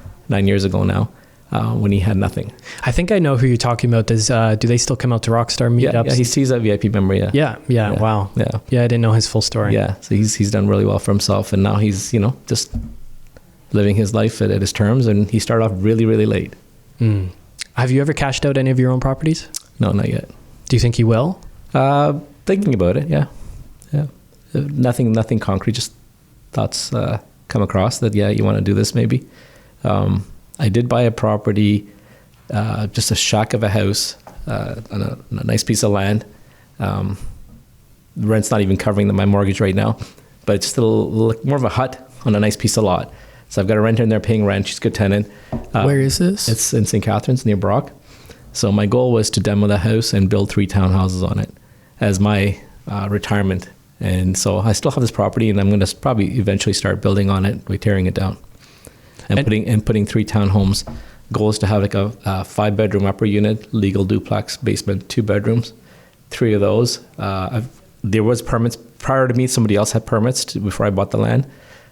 now, when he had nothing. I think I know who you're talking about. Do they still come out to Rockstar meetups? Yeah, he's a VIP member. Yeah. Wow. Yeah, I didn't know his full story. Yeah, so he's done really well for himself, and now he's just living his life at his terms, and he started off really, really late. Have you ever cashed out any of your own properties? No, not yet. Do you think you will? Thinking about it, yeah. Nothing concrete, just thoughts come across that, yeah, you want to do this maybe. I did buy a property, just a shack of a house on a nice piece of land. The rent's not even covering my mortgage right now, but it's just more of a hut on a nice piece of lot. So I've got a renter in there paying rent. She's a good tenant. Where is this? It's in St Catharines near Brock. So my goal was to demo the house and build 3 townhouses on it as my retirement. And so I still have this property, and I'm going to probably eventually start building on it by tearing it down and putting 3 townhomes. Goal is to have like a 5-bedroom upper unit, legal duplex, basement, 2 bedrooms. 3 of those. There was permits prior to me. Somebody else had permits before I bought the land.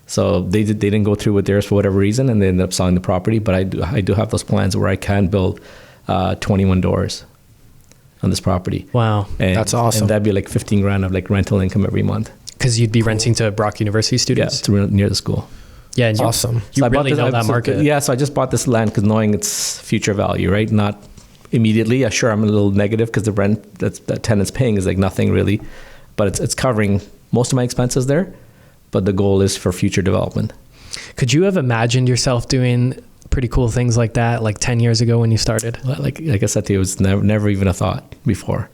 So they didn't go through with theirs for whatever reason, and they ended up selling the property. But I do have those plans where I can build 21 doors on this property. Wow. And, that's awesome. And that'd be like 15 grand of like rental income every month. Because you'd be renting to Brock University students? Yeah, it's near the school. Yeah, and awesome. You really know that market. Yeah, so I just bought this land because knowing its future value, right? Not immediately. Yeah, sure, I'm a little negative because the rent that tenant's paying is like nothing really, but it's covering most of my expenses there. But the goal is for future development. Could you have imagined yourself doing pretty cool things like that, like 10 years ago when you started? Like I said to you, it was never even a thought before.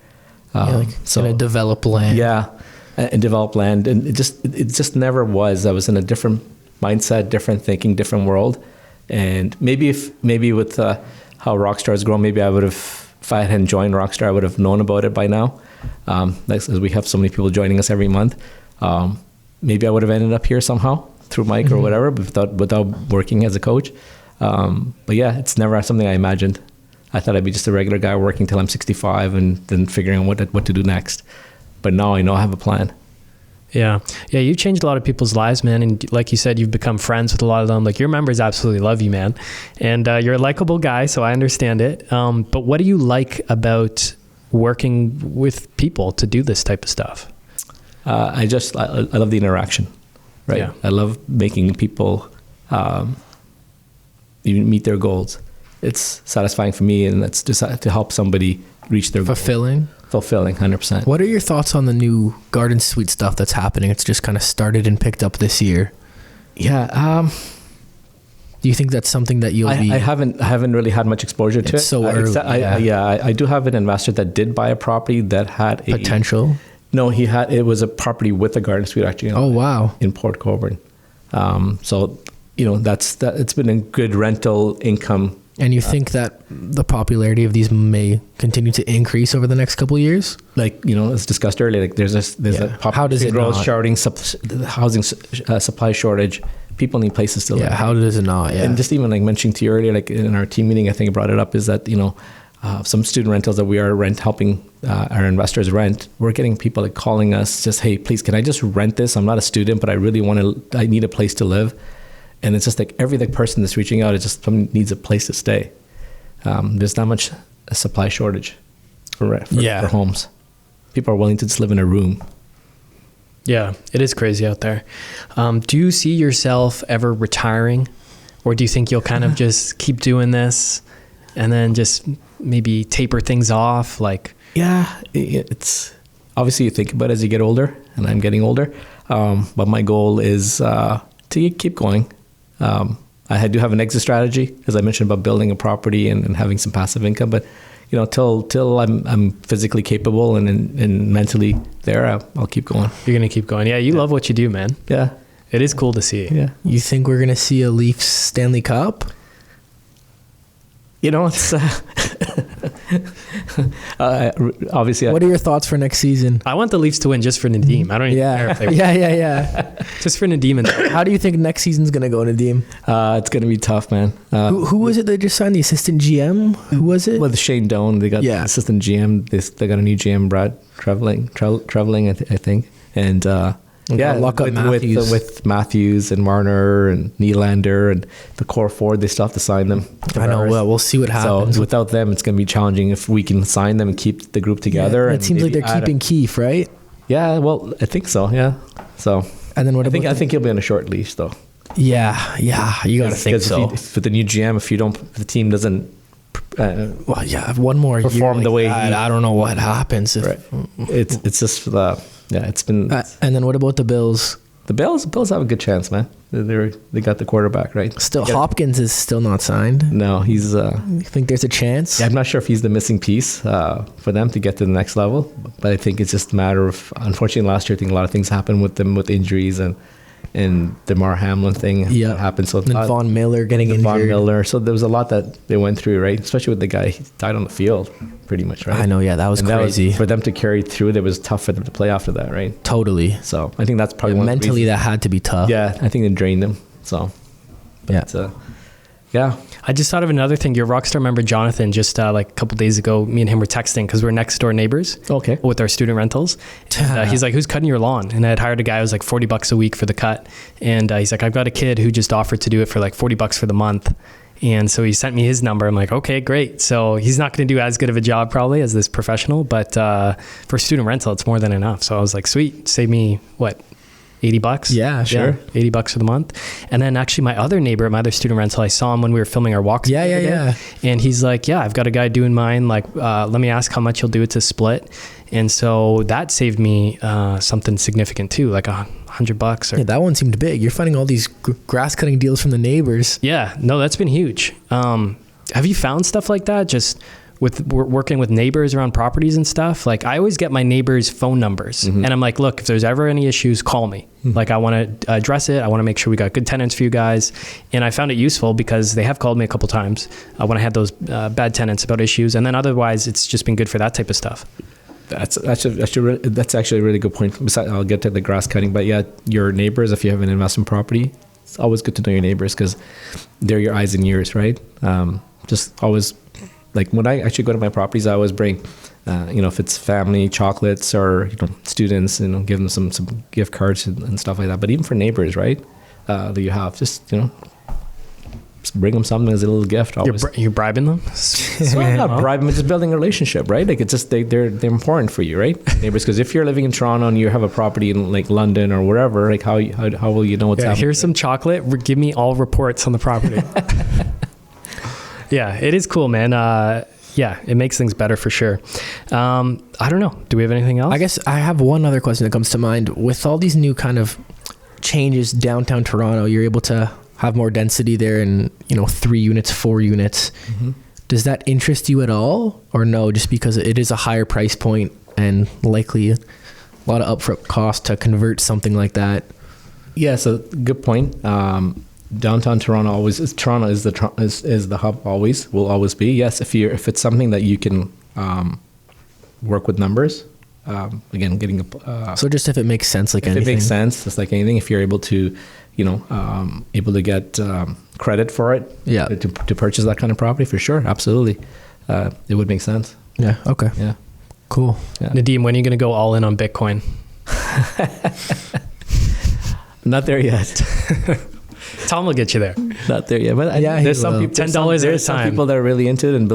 So gonna develop land. Yeah, and develop land, and it just never was. I was in a different mindset, different thinking, different world, and maybe with how Rockstar has grown, maybe I would have, if I hadn't joined Rockstar, I would have known about it by now. As we have so many people joining us every month, maybe I would have ended up here somehow through Mike or whatever, but without working as a coach. But yeah, it's never something I imagined. I thought I'd be just a regular guy working till I'm 65 and then figuring out what to do next. But now I know I have a plan. Yeah. Yeah, you changed a lot of people's lives, man. And like you said, you've become friends with a lot of them. Like, your members absolutely love you, man. And you're a likable guy, so I understand it. But what do you like about working with people to do this type of stuff? I love the interaction, right? Yeah. I love making people even meet their goals. It's satisfying for me, and it's just to help somebody reach their fulfilling, 100%. What are your thoughts on the new Garden Suite stuff that's happening? It's just kind of started and picked up this year. Yeah. Do you think that's something that you'll be? I haven't really had much exposure to it. So early. I do have an investor that did buy a property that had a potential. No, it was a property with a garden suite actually. Oh wow! In Port Colborne. So it's been a good rental income. And you think that the popularity of these may continue to increase over the next couple of years? Like, as discussed earlier, like there's a how does it growth shouting housing supply shortage. People need places to live. Yeah, how does it not? Yeah. And just even like mentioning to you earlier, like in our team meeting, I think I brought it up, is that, some student rentals that we are helping our investors rent, we're getting people like calling us just, hey, please, can I just rent this? I'm not a student, but I really I need a place to live. And it's just like every person that's reaching out, it's just someone needs a place to stay. There's not much a supply shortage for homes. People are willing to just live in a room. Yeah, it is crazy out there. Do you see yourself ever retiring, or do you think you'll kind of just keep doing this and then just maybe taper things off? Like, yeah, it's obviously you think about it as you get older, and I'm getting older. But my goal is to keep going. I do have an exit strategy, as I mentioned, about building a property and having some passive income. But till I'm physically capable and mentally there, I'll keep going. You're gonna keep going. Yeah, you love what you do, man. Yeah, it is cool to see. Yeah. You think we're gonna see a Leafs Stanley Cup? It's obviously. What are your thoughts for next season? I want the Leafs to win just for Nadeem. I don't even care if they win. Yeah. Just for Nadeem. How do you think next season's gonna go, Nadeem? It's gonna be tough, man. Who was it they just signed? The assistant GM? Who was it? With Shane Doan, they got the assistant GM. They got a new GM, Brad Traveling, I think, and. Lock up with Matthews and Marner and Nylander and the core forward, they still have to sign them. I know. Well, we'll see what happens. So without them, it's going to be challenging. If we can sign them and keep the group together, it seems like they're keeping Keefe, right? Yeah, well, I think so. Yeah. So and then I think he'll be on a short leash though. Yeah, you got to think so. If with the new GM, if the team doesn't Well, yeah, one more perform year the way that, I don't know what happens. right. It's just it's been. And then what about the Bills? The Bills have a good chance, man. They got the quarterback, right? Still, Hopkins is still not signed. No, he's. You think there's a chance? Yeah, I'm not sure if he's the missing piece for them to get to the next level, but I think it's just a matter of. Unfortunately, last year I think a lot of things happened with them with injuries and the Mar Hamlin thing happened. So and Von Miller getting injured. Von Miller. So there was a lot that they went through, right? Especially with the guy, he died on the field, pretty much, right? I know, yeah, that was crazy. For them to carry through, it was tough for them to play after that, right? Totally. So I think that's probably one mentally that had to be tough. Yeah, I think it drained them. So, yeah. I just thought of another thing. Your Rockstar member Jonathan, just like a couple days ago, me and him were texting because we're next door neighbors. Okay. With our student rentals. And, he's like, "Who's cutting your lawn?" And I had hired a guy who was like $40 a week for the cut. And he's like, "I've got a kid who just offered to do it for like $40 for the month." And so he sent me his number. I'm like, okay, great. So he's not going to do as good of a job probably as this professional, but for student rental, it's more than enough. So I was like, sweet, save me what? $80? Yeah, sure. $80 for the month. And then actually my other neighbor, my other student rental, I saw him when we were filming our walks. Yeah. And he's like, yeah, I've got a guy doing mine. Like, let me ask how much he'll do it to split. And so that saved me something significant too, like $100. Yeah, that one seemed big. You're finding all these grass cutting deals from the neighbors. Yeah, no, that's been huge. Have you found stuff like that? Just with working with neighbors around properties and stuff, like I always get my neighbors' phone numbers and I'm like, look, if there's ever any issues, call me. Like I want to address it. I want to make sure we got good tenants for you guys. And I found it useful because they have called me a couple times when I had those bad tenants about issues. And then otherwise it's just been good for that type of stuff. That's actually a really good point. Besides, I'll get to the grass cutting, but yeah, your neighbors, if you have an investment property, it's always good to know your neighbors because they're your eyes and ears, right? Just always, like when I actually go to my properties, I always bring, if it's family chocolates or students, give them some gift cards and stuff like that. But even for neighbors, right, that you have, just bring them something as a little gift. Always. You're bribing them? Well, not bribing, but just building a relationship, right? Like it's just they're important for you, right? Neighbors, because if you're living in Toronto and you have a property in like London or wherever, like how will you know what's happening? Here's some chocolate. Give me all reports on the property. Yeah, it is cool, man. Yeah, it makes things better for sure. I don't know. Do we have anything else? I guess I have one other question that comes to mind. With all these new kind of changes downtown Toronto, you're able to have more density there and 3 units, 4 units. Does that interest you at all or no, just because it is a higher price point and likely a lot of upfront cost to convert something like that? Yeah, so good point. Downtown Toronto is the hub, always will always be. Yes, if it's something that you can work with numbers, again, getting so just if it makes sense, like anything. If it makes sense, just like anything, if you're able to able to get credit for it, to purchase that kind of property, for sure, absolutely, it would make sense. Yeah. Okay. Yeah. Cool. Yeah. Nadeem, when are you going to go all in on Bitcoin? Not there yet. Tom will get you there. Not there yet, but there's some people. $10 There's some people that are really into it and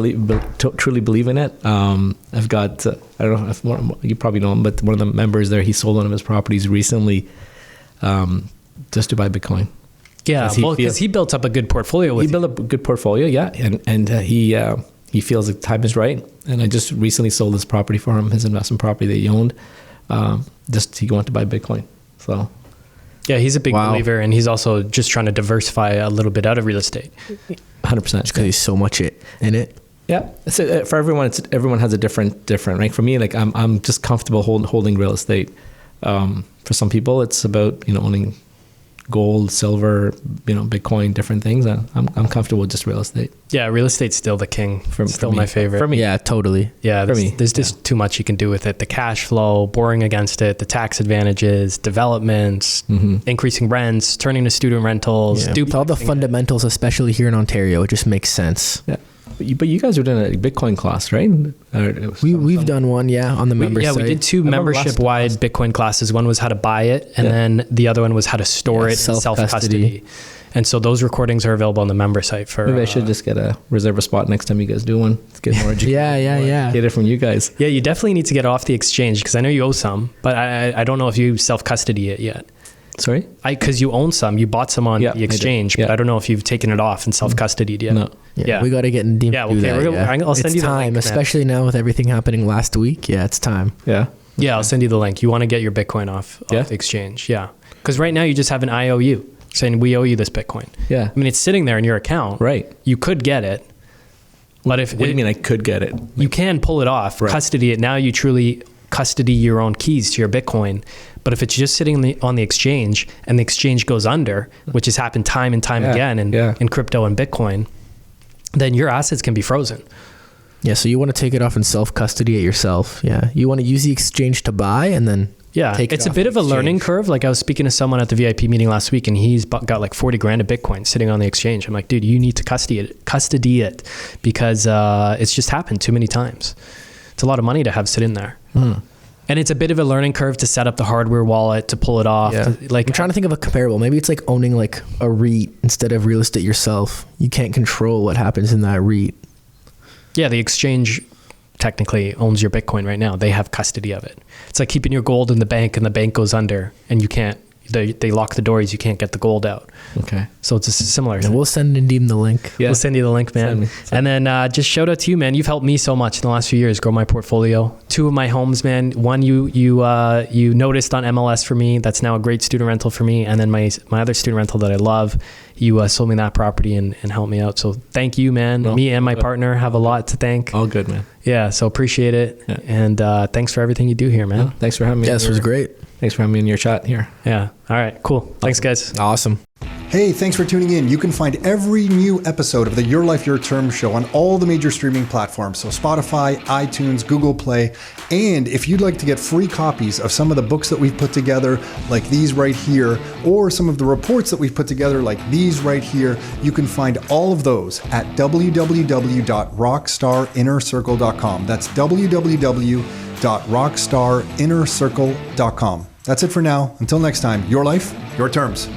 truly believe in it. I've got I don't know if you probably know him, but one of the members there, he sold one of his properties recently, just to buy Bitcoin. Yeah, because he built up a good portfolio. He built up a good portfolio, yeah, and he feels the time is right. And I just recently sold this property for him, his investment property that he owned. He wanted to buy Bitcoin, so. Yeah, he's a big believer, and he's also just trying to diversify a little bit out of real estate. 100%. Because he's so much in it. Yeah, so for everyone, everyone has a different. Right? For me, like I'm just comfortable holding real estate. For some people, it's about owning gold, silver, Bitcoin, different things. I'm comfortable with just real estate. Yeah, real estate's still the king. Still my favorite. For me, yeah, totally. Yeah, there's just too much you can do with it. The cash flow, borrowing against it, the tax advantages, developments, increasing rents, turning to student rentals. Yeah. With all the fundamentals, especially here in Ontario, it just makes sense. Yeah. But you guys are doing a Bitcoin class, right? We've done one, on the member site. Yeah, we did 2 membership-wide Bitcoin classes. One was how to buy it, and then the other one was how to store it in self-custody. And so those recordings are available on the member site for... Maybe I should just reserve a spot next time you guys do one. Let's get more education. Get it from you guys. Yeah, you definitely need to get off the exchange because I know you owe some, but I don't know if you self-custody it yet. Sorry? Because you own some, you bought some on Yeah, the exchange, I did. Yeah. but I don't know if you've taken it off and self-custodied yet. No. Yeah. We got to get Nadeem Yeah, to do okay, that. I'll send it's you the time, link, man. especially now with everything happening last week. Yeah, it's time. Yeah. Yeah, I'll send you the link. You want to get your Bitcoin off Yeah. the exchange. Yeah. Because right now you just have an IOU saying we owe you this Bitcoin. Yeah. I mean, it's sitting there in your account. Right. You could get it. But if What do you mean I could get it? you can pull it off, Right. custody it. Now you truly custody your own keys to your Bitcoin. But if it's just sitting on the exchange and the exchange goes under, which has happened time and time Yeah, again in crypto and Bitcoin, then your assets can be frozen. Yeah, so you want to take it off and self-custody it yourself. Yeah, you want to use the exchange to buy and then take it it's a off bit the of a learning exchange. curve. Like I was speaking to someone at the VIP meeting last week, and he's got like 40 grand of Bitcoin sitting on the exchange. I'm like, dude, you need to custody it because it's just happened too many times. It's a lot of money to have sit in there. And it's a bit of a learning curve to set up the hardware wallet, to pull it off. Yeah. Like I'm trying to think of a comparable. Maybe it's like owning like a REIT instead of real estate yourself. You can't control what happens in that REIT. Yeah, the exchange technically owns your Bitcoin right now. They have custody of it. It's like keeping your gold in the bank and the bank goes under and you can't, they lock the doors, you can't get the gold out. Okay. So it's a similar And thing. we'll send Nadeem the link. Yeah. We'll send you the link, man. Send me. And then just shout out to you, man. You've helped me so much in the last few years grow my portfolio. 2 of my homes, man. One you noticed on MLS for me. That's now a great student rental for me. And then my other student rental that I love, you sold me that property and helped me out. So thank you, man. Well, me and my partner have a lot to thank. All good, man. Yeah, so appreciate it. Yeah. And thanks for everything you do here, man. Thanks for having me. Yeah, this was great. Thanks for having me in your chat here. Yeah. All right, cool. Thanks, guys. Awesome. Hey, thanks for tuning in. You can find every new episode of the Your Life, Your Term show on all the major streaming platforms. So Spotify, iTunes, Google Play. And if you'd like to get free copies of some of the books that we've put together, like these right here, or some of the reports that we've put together, like these right here, you can find all of those at www.rockstarinnercircle.com. That's www.rockstarinnercircle.com. That's it for now. Until next time, your life, your terms.